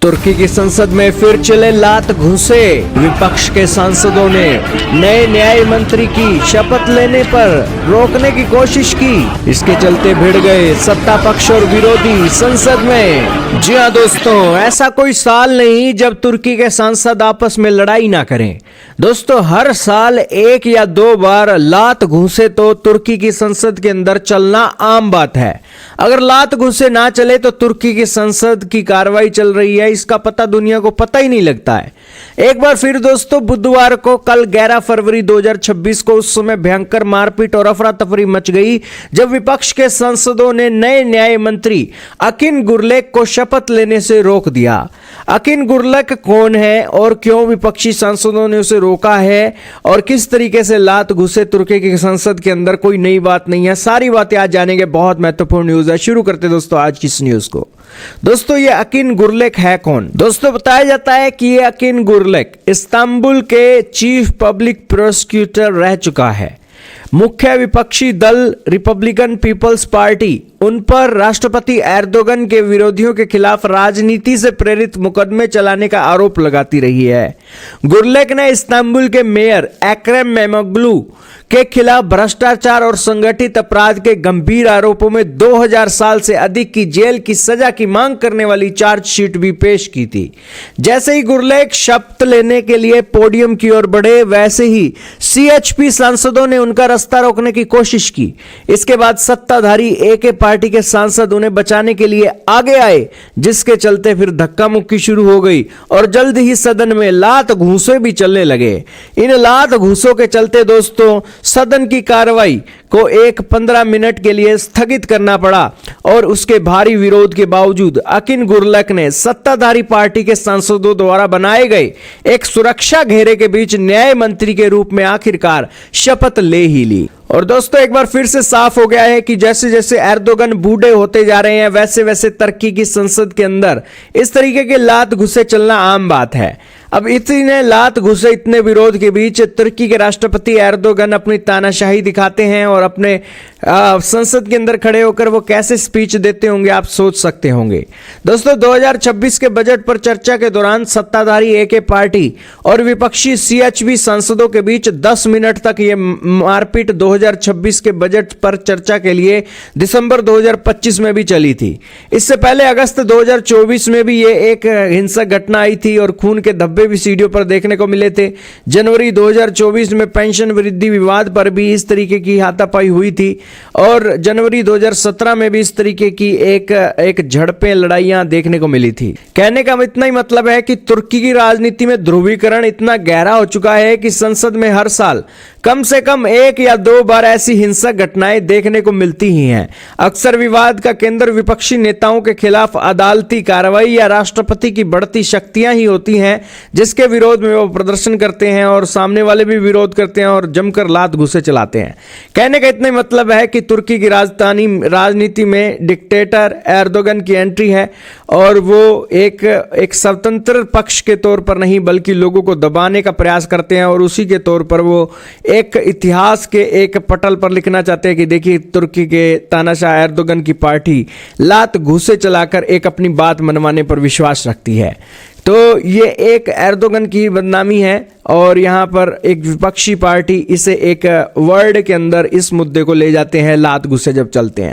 तुर्की की संसद में फिर चले लात घूंसे। विपक्ष के सांसदों ने नए न्याय मंत्री की शपथ लेने पर रोकने की कोशिश की। इसके चलते भिड़ गए सत्ता पक्ष और विरोधी संसद में। जी हाँ दोस्तों, ऐसा कोई साल नहीं जब तुर्की के सांसद आपस में लड़ाई ना करें। दोस्तों, हर साल एक या दो बार लात घूंसे तो तुर्की की संसद के अंदर चलना आम बात है। अगर लात घूंसे ना चले तो तुर्की की संसद की कार्रवाई चल रही है, इसका पता दुनिया को पता ही नहीं लगता है। एक बार फिर दोस्तों, बुधवार को कल 11 फरवरी 2026 को उस समय भयंकर मारपीट और अफरा तफरी मच गई जब विपक्ष के सांसदों ने नए न्याय मंत्री अकिन गुरलेक को शपथ लेने से रोक दिया। अकिन गुरलेक कौन है और क्यों विपक्षी सांसदों ने उसे रोका है और किस तरीके से लात घुसे तुर्की की संसद के अंदर, कोई नई बात नहीं है। सारी बातें आज जानेंगे, बहुत महत्वपूर्ण न्यूज है। शुरू करते दोस्तों आज की इस न्यूज को। दोस्तों, ये अकिन गुरलेक है कौन? दोस्तों, बताया जाता है कि ये अकिन गुरलेक इस्तांबुल के चीफ पब्लिक प्रोसिक्यूटर रह चुका है। मुख्य विपक्षी दल रिपब्लिकन पीपल्स पार्टी उन पर राष्ट्रपति एर्दोगन के विरोधियों के खिलाफ राजनीति से प्रेरित मुकदमे चलाने का आरोप लगाती रही है। गुरलेक ने इस्तांबुल के मेयर एक्रम मेमोग्लू के खिलाफ भ्रष्टाचार और संगठित अपराध के गंभीर आरोपों में 2000 साल से अधिक की जेल की सजा की मांग करने वाली चार्जशीट भी पेश की थी। जैसे ही गुरलेक शपथ लेने के लिए पोडियम की ओर बढ़े, वैसे ही सीएचपी सांसदों ने उनका रास्ता रोकने की कोशिश की। इसके बाद सत्ताधारी एके पार्टी के सांसद उन्हें बचाने के लिए आगे आए, जिसके चलते फिर धक्का मुक्की शुरू हो गई और जल्द ही सदन में लात घूंसे भी चलने लगे। इन लात घूंसों के चलते दोस्तों सदन की कार्रवाई को 15 मिनट के लिए स्थगित करना पड़ा और उसके भारी विरोध के बावजूद अकिन गुरलेक ने सत्ताधारी पार्टी के सांसदों द्वारा बनाए गए एक सुरक्षा घेरे के बीच न्याय मंत्री के रूप में आखिरकार शपथ ले ही ली। और दोस्तों, एक बार फिर से साफ हो गया है कि जैसे जैसे एर्दोगन बूढ़े होते जा रहे हैं, वैसे वैसे तुर्की की संसद के अंदर इस तरीके के लात घुसे चलना आम बात है। अब इतने लात घुसे, इतने विरोध के बीच तुर्की के राष्ट्रपति एर्दोगन अपनी तानाशाही दिखाते हैं और अपने संसद के अंदर खड़े होकर वो कैसे स्पीच देते होंगे, आप सोच सकते होंगे। दोस्तों, 2026 के बजट पर चर्चा के दौरान सत्ताधारी एके पार्टी और विपक्षी सीएचपी सांसदों के बीच 10 मिनट तक ये मारपीट 2026 के बजट पर चर्चा के लिए दिसंबर 2025 में भी चली थी। इससे पहले अगस्त 2024 में भी ये एक हिंसक घटना आई थी और खून के धब्बे भी सीढ़ियों पर देखने को मिले थे। जनवरी 2024 में पेंशन वृद्धि विवाद पर भी इस तरीके की हाथापाई हुई थी और जनवरी 2017 में भी इस तरीके की एक झड़पें, लड़ाइयां देखने को मिली थी। कहने का इतना ही मतलब है कि तुर्की की राजनीति में ध्रुवीकरण इतना गहरा हो चुका है कि संसद में हर साल कम से कम 1 या 2 बार ऐसी हिंसक घटनाएं देखने को मिलती ही हैं। अक्सर विवाद का केंद्र विपक्षी नेताओं के खिलाफ अदालती कार्रवाई या राष्ट्रपति की बढ़ती शक्तियां ही होती हैं, जिसके विरोध में वो प्रदर्शन करते हैं और सामने वाले भी विरोध करते हैं और जमकर लात घुसे चलाते हैं। कहने का इतना ही मतलब है कि तुर्की की राजनीति में डिक्टेटर एर्दोगन की एंट्री है और वो एक स्वतंत्र पक्ष के तौर पर नहीं बल्कि लोगों को दबाने का प्रयास करते हैं और उसी के तौर पर वो एक इतिहास के एक पटल पर लिखना चाहते हैं कि देखिए, तुर्की के तानाशाह एर्दोगन की पार्टी लात घूसे चलाकर एक अपनी बात मनवाने पर विश्वास रखती है। तो ये एक एर्दोगन की बदनामी है और यहाँ पर एक विपक्षी पार्टी इसे एक वर्ड के अंदर इस मुद्दे को ले जाते हैं, लात घुसे जब चलते हैं।